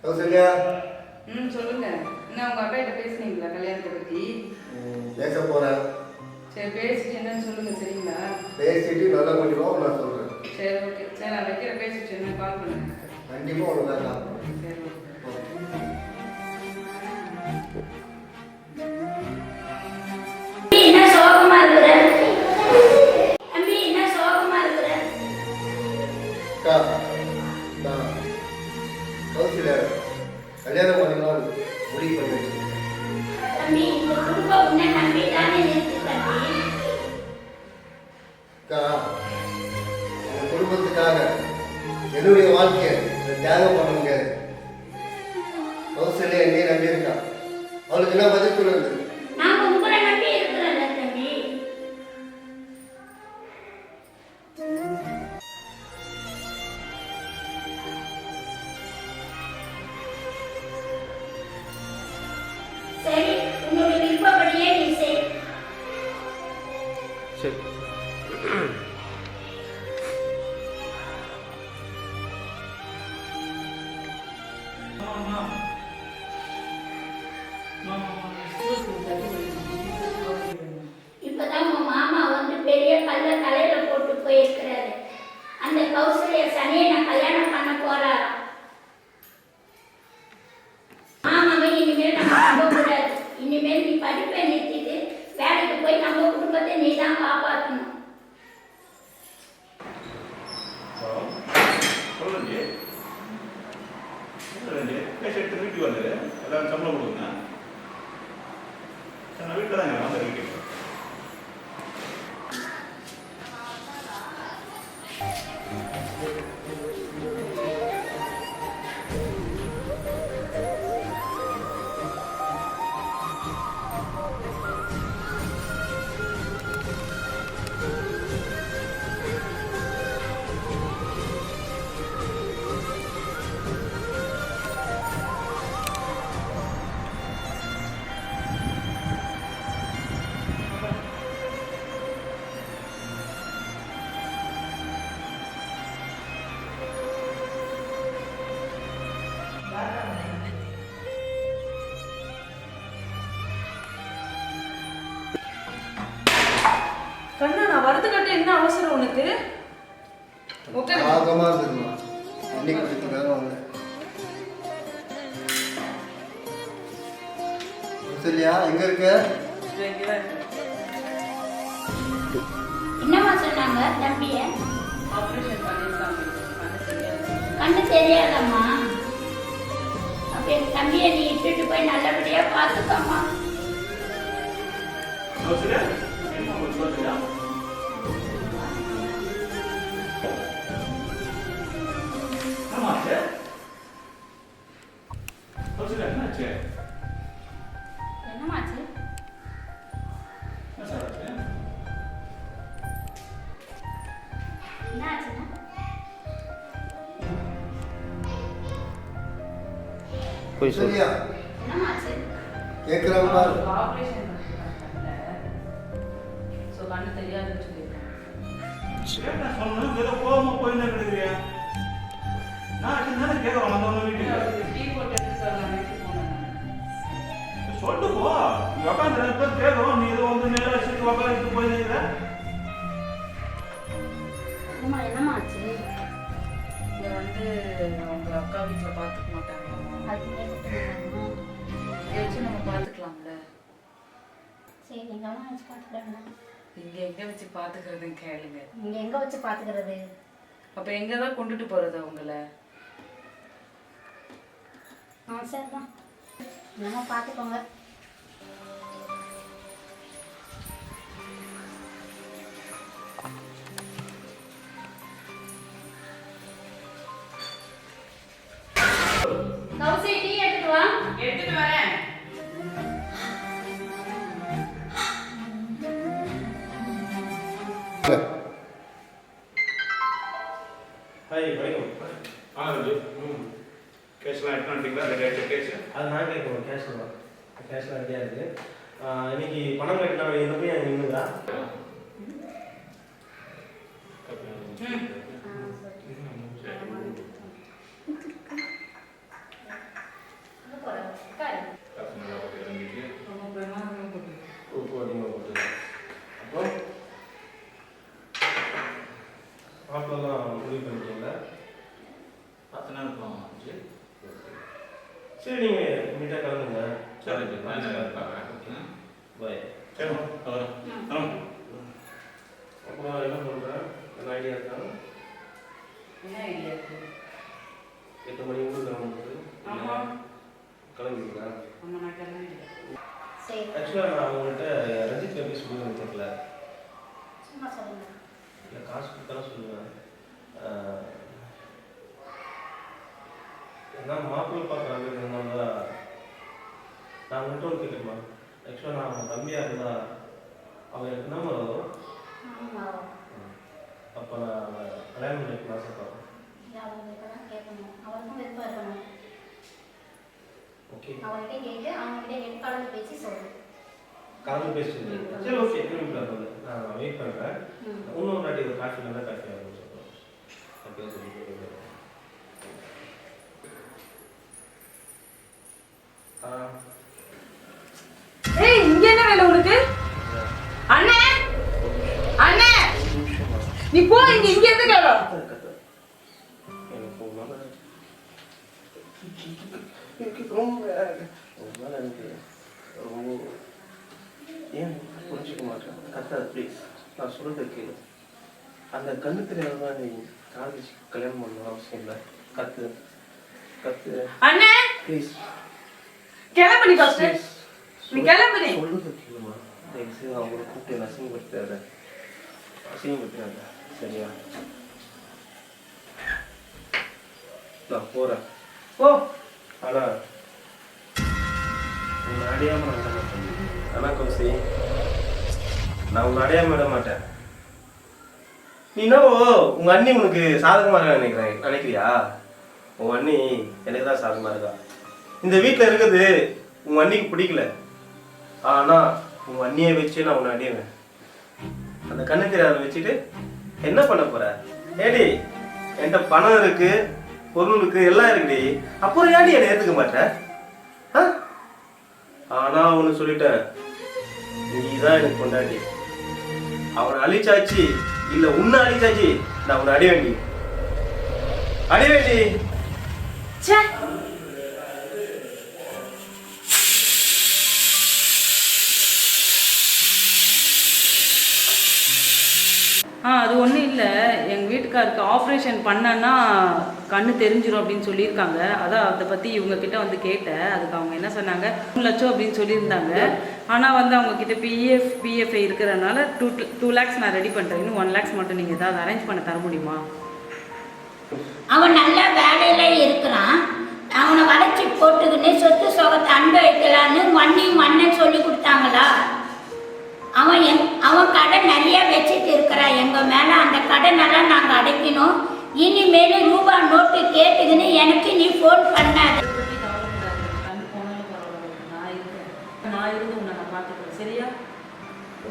கௌசல்யா. சொல்லுங்க. என்ன உங்க அப்பா கிட்ட பேசுனீங்களா கல்யாணத்தை பத்தி? பேச போறேன். சரி பேசிட்டு என்னன்னு சொல்லுங்க சரிங்களா? பேசிட்டு நல்லா முடிவோம் நான் சொல்றேன். சரி ஓகே. சரி நான் வைக்கிற பேசிட்டு என்ன கால் பண்ணுங்க. கண்டிப்பா உங்களுக்கு நான் கால் பண்ணுறேன். சரி ஓகே. கல்யாணம் பண்ணலாம் முடிவு பண்ணி குடும்பத்துக்காக என்னுடைய வாழ்க்கையை தியாகம் பண்ணுங்க. கௌசல்யா என்னையே நம்பி இருக்கா. அவளுக்கு என்ன பதில் சொல்லுங்க? சரி, உங்களுடைய விருப்பப்படியே நீ செய். சரி. இப்பதான் உங்க மாமா வந்து பெரிய கல்ல தலையில போட்டு போயிருக்கிறாரு. அந்த கௌசல்யா சனியை நான் கல்யாணம் பண்ண போறாராம். மாமாவை இனிமேல் நம்ம நம்ப கூடாது. இனிமேல் நீ படிப்பை நிறுத்திட்டு வேலைக்கு போய் நம்ம குடும்பத்தை நீ தான் காப்பாற்றணும். வீட்டுக்கு வந்து எல்லாரும் சம்பளம் கொடுங்க. நான் வீட்டில் தான் வந்து வீட்டுக்கு கண்ணா நான் வரது கட்ட என்ன அவசரம் உனக்கு? ஓகே. ஆகமா இருக்குமா? இன்னைக்கு குடிச்சுக்காக வந்தேன். கௌசல்யா எங்க இருக்க? என்னம்மா சொன்னாங்க தம்பிய? ஆபரேஷன் பண்ணிருக்காங்க. கண்ணு தெரியாதம்மா. அப்ப என் தம்பியை நீ இட்டுட்டு போய் நல்லபடியா பார்த்துக்கம்மா. என்னமாச்சு? என்னாச்சுன்னா போய் சொல்லு. கௌசல்யா என்னமாச்சு? கேட்குறாங்க. ஆபரேஷன் பண்ணிருக்காங்க. சோ கண்ணு தெரியாதுன்னு சொல்லிருக்காங்க. சொன்னது ஏதோ கோபமா போயின்னு இருக்கிறியா? நான் என்ன கேட்கறோம் வந்தவங்க வீட்டுக்கு டீ போட்டு எடுத்துட்டு வரலாம் வீட்டுக்கு போனேன். சொல்லிட்டு போ. உட்காந்து 2 பேர் கேட்கறோம். நீ ஏதோ வந்து நேரம் வச்சுட்டு உட்காந்து போயிருக்கிற. அம்மா என்னமாச்சு? இங்க வந்து அவங்க அக்கா வீட்டுல பாத்துக்க மாட்டாங்க. இங்க வச்சு நம்ம பாத்துக்கலாம்ல. சரி, நீங்க வச்சு பார்த்துக்கிறேன். இங்க எங்க வச்சு பாத்துக்கிறதுன்னு கேளுங்க. நீங்க எங்க வச்சு பார்த்துக்கிறது? அப்ப எங்கதான் கொண்டுட்டு போறது அவங்கள? சரிதான், நம்ம பார்த்துக்கோங்க. கௌசி டீ எடுத்துட்டு வா. எடுத்துட்டு வரேன். ஹாய் வணக்கம். ரஞ்சி. கேஷ்லாம் எடுத்து வந்துட்டீங்களா? ரெடி ஆகிடுச்சு கேஷ்? அது நான் கேட்கணும். கேஷ்லாம் ரெடியாக இருக்குது. இன்னைக்கு பணம் கட்டலாம் வெளியே போய் அங்கே நின்றுதா? சரி நீங்கள் நீட்டாக கலந்துங்க. சரி நான் பார்க்குறேன். பாய். சரி வரேன். அப்புறம் என்ன பண்ணுறேன், என்ன ஐடியா இருக்கா? என்ன ஐடியா இருக்கு? 8 மணி ஊருக்கு கிளம்பும்போது ஆமாம். கிளம்பிங்களா? ஆமாம், நான் கிளம்பிட்டேன். சரி ஆக்சுவலாக நான் உங்கள்கிட்ட ரஞ்சித் எப்படி சொல்லுவேன் தெரியல. சும்மா சொல்லுங்க. இல்லை காசு கொடுத்தாலும் சொல்லுவேன். நான் மாப்பிள்ளை பார்க்குற மாதிரி இருந்தால் நான் உங்கள்கிட்ட ஒன்று கேட்குறேம்மா. ஆக்சுவலாக நான் அவன் தம்பியாக இருந்தால் அவன் எனக்கு என்ன வரும்? ஆமாம் அப்போ நான் அவன் கல்யாணம் பண்ணிக்க ஆசைப்படுறேன். அவங்களுக்கு தான் கேட்கணும். அவருக்கும் விருப்பம் இருக்கணும். ஓகே, அவர்கிட்ட கேட்டு அவங்ககிட்ட கேட்டு கலந்து பேசி சொல்லு. கலந்து பேசுறது. சரி ஓகே, திரும்பி நான் வெயிட் பண்ணுறேன். இன்னொரு வாட்டி ஒரு காஃபி நல்லா காஃபி ஆகும் சொல்கிறேன். ஓகே சொல்லி ஏய், இங்க என்ன வேலை உனக்கு? அண்ணே அண்ணே, நீ போ, இங்க இருந்து கேளு. ஏன் புரிஞ்சுக்க மாட்டேன்? கத்தாத ப்ளீஸ், நான் சொல்றது கேளு. அந்த கண்ணு தெரியாதான் நீ காலேஜ் கல்யாணம் பண்ணணும் அவசியம் இல்லை. கத்து கத்து அண்ணே, ப்ளீஸ் கிளம்பு நீ ஃபர்ஸ்ட். நீ கிளம்பு நீ. சொல்றது கேளுமா. தயவுசெய்து அவங்களை கூப்பிட்டு அசிங்கப்படுத்தாத, அசிங்கப்படுத்தாத, சரியா? நான் போறேன் போ. ஆனா உன்னை அடையாம நான் விட மாட்டேன். ஆனா கௌசி, நான் உன்னை அடையாம விட மாட்டேன். நீ என்னவோ உங்க அண்ணி உனக்கு சாதகமா இருக்கா நினைக்கிறியா? உங்க அண்ணி எனக்கு தான் சாதகமா இருக்கா. இந்த வீட்டில் இருக்குது உங்க அண்ணிக்கு பிடிக்கல. ஆனா உங்க அண்ணியை வச்சு நான் உன்னை அடையுவேன். அந்த கண்ணு தெரியாத வச்சுட்டு என்ன பண்ண போற? ஏடி, என்கிட்ட பணம் இருக்கு, பொருள் இருக்கு, எல்லாம் இருக்குடி. அப்புறம் ஏடி என்னை ஏத்துக்க மாட்டேன்? ஆனா ஒண்ணு சொல்லிட்டேன், நீதான் எனக்கு கொண்டாடி. அவனை அழிச்சாச்சு இல்ல உன்னை அழிச்சாச்சு, நான் உன்னை அடி வேண்டி ச்சே, அது ஒன்றும் இல்லை. எங்கள் வீட்டுக்காருக்கு ஆப்ரேஷன் பண்ணனா கண்ணு தெரிஞ்சிடும் அப்படின்னு சொல்லியிருக்காங்க. அதான் அதை பற்றி இவங்கக்கிட்ட வந்து கேட்டேன். அதுக்கு அவங்க என்ன சொன்னாங்க, 3 லட்சம் அப்படின்னு சொல்லியிருந்தாங்க. ஆனால் வந்து அவங்கக்கிட்ட பிஎஃப்ஐ இருக்கிறதுனால 2 lakhs நான் ரெடி பண்ணுறேன். இன்னும் 1 lakhs மட்டும் நீங்கள் ஏதாவது அரேஞ்ச் பண்ண தர முடியுமா? அவன் நல்ல வேலையில இருக்கிறான். அவனை வளைச்சி போட்டுக்கின்னு சொத்து சோகத்தை அன்பு வைக்கலான்னு மண்ணன் சொல்லி கொடுத்தாங்களா? அவன் கடன் நிறைய வச்சுட்டு இருக்கிறான் எங்கள் மேலே. அந்த கடனெல்லாம் நாங்கள் அடைக்கணும். இனிமேல் ரூபா நோட்டு கேட்டுக்கின்னு எனக்கு நீ ஃபோன் பண்ணாத. நான் இருந்து உன்னை நான் பார்த்துக்கிறேன், சரியா?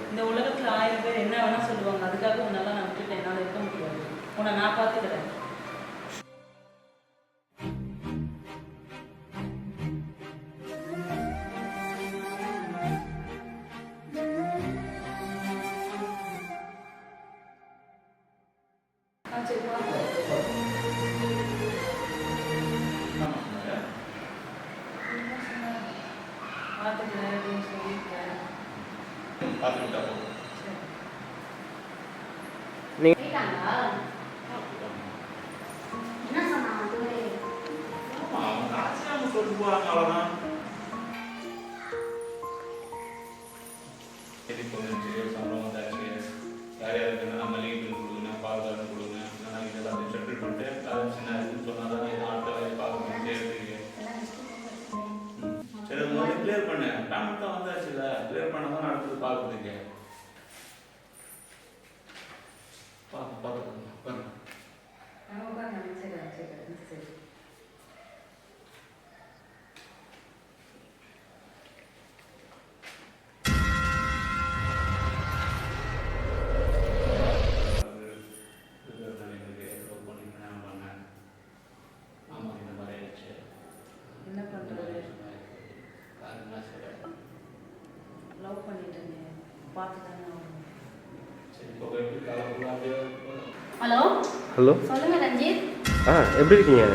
இந்த உலகத்தில் 1000 பேர் என்ன வேணால் சொல்லுவாங்க. அதுக்காக உன்னெல்லாம் நான் விட்டுட்டு என்னால் இருக்க முடியாது. உன்னை நான் பார்த்துக்கிறேன். என்ன சொன்னான்? அவங்க ஆச்சரியமா சொல்லிட்டு போறாங்க, அவ்வளவுதான். சரி, கொஞ்சம் சம்பளம் வந்தாச்சு. யார் யாருக்கு நம்ம லீவ் கொடுங்க, பால் கார்டு கொடுங்க, நாங்கள் இதெல்லாம் செட்டில் பண்ணிட்டு அதை சின்ன இதுன்னு சொன்னால் தான் இது அடுத்த வேலை பார்க்கணும் சேர்த்துக்கு. சரி, அது முதல்ல கிளியர் பண்ணு. பேமெண்ட் தான் வந்தாச்சு இல்லை, கிளியர் பண்ண தான் அடுத்தது பார்க்குறதுக்கு. பார்த்து என்ன பண்ணுறது? லவ் பண்ணிட்டேங்க, பார்த்து தானே ஆகணும். ஹலோ ஹலோ, சொல்லுங்க ரஞ்சித். எப்படி இருக்கீங்க?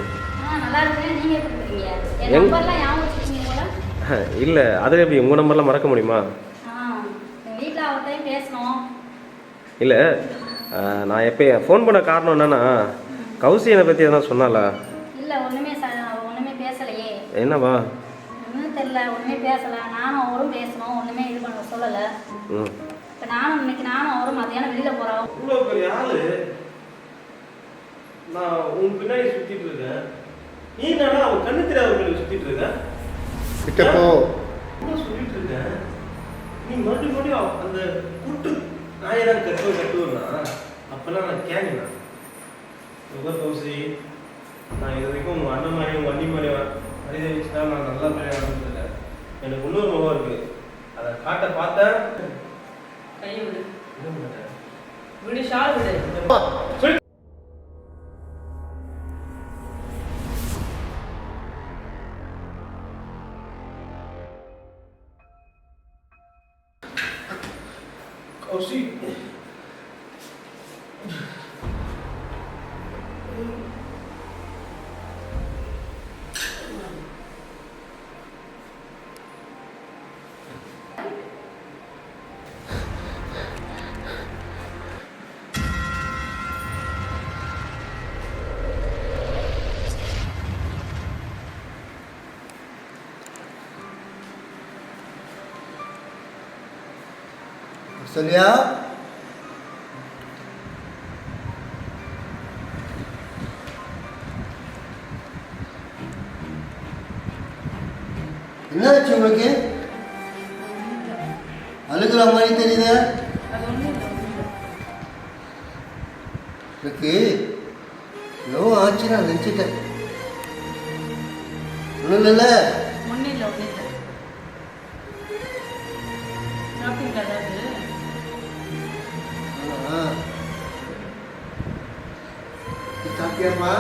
நல்லா இருக்கேன். நீங்க எப்படி இருக்கீங்க? என் நம்பர்லாம் ஞாபகம் வச்சுருக்கீங்க போல. இல்லை அது எப்படி உங்கள் நம்பர்லாம் மறக்க முடியுமா? எங்கள் வீட்டில் அவர்கிட்டையும் பேசணும். இல்லை நான் எப்போ ஃபோன் பண்ண காரணம் என்னன்னா கௌசி என்னை பற்றி எதனா சொன்னாலா? இல்லை ஒன்றுமே பேசலையே. என்னவா? ஒன்றும் தெரியல, ஒன்றுமே பேசலை. நானும் அவரும் பேசணும், ஒன்றுமே இது பண்ண சொல்லலை. இப்போ நானும் அவரும் மத்தியானம் வெளியில் போகிறோம். இவ்வளோ பெரிய ஆளு நான் உன் பின்னாடி சுற்றிட்டு இருக்கேன். நீ என்னன்னா அவன் கண்ணு தெரியாதவங்களுக்கு சுற்றிட்டு இருக்கேன். கிட்ட போ. இவ்வளோ சொல்லிட்டு இருக்கேன். நீ மறுபடியும் அந்த குட்டு நாயதான் கட்டுவேன்னா அப்பெல்லாம் நான் கேங்கண்ணா கௌசி, நான் இது வரைக்கும் உங்கள் அண்ணன் மாதிரி உங்கள் வண்டி மாதிரி மனித வச்சுட்டா நான் நல்லா பழைய எனக்கு இன்னொரு முகம் இருக்கு. அதை காட்ட பார்த்தேன். கையை விடு. விடு, ஷால் விடு. சொல்லி கௌசி கௌசல்யா, என்னாச்சு உங்களுக்கு? அழுகிற மாதிரி தெரியுது. அது ஒன்றும் இல்லை. எனக்கு ஏதோ ஆச்சு, நான் நினச்சிட்டேன். ஒன்றும் இல்லைல்ல? ஒன்றும் இல்லை. சாப்பிட்டீங்களா ஏதாவது? சாப்பிட்டியாம்மா?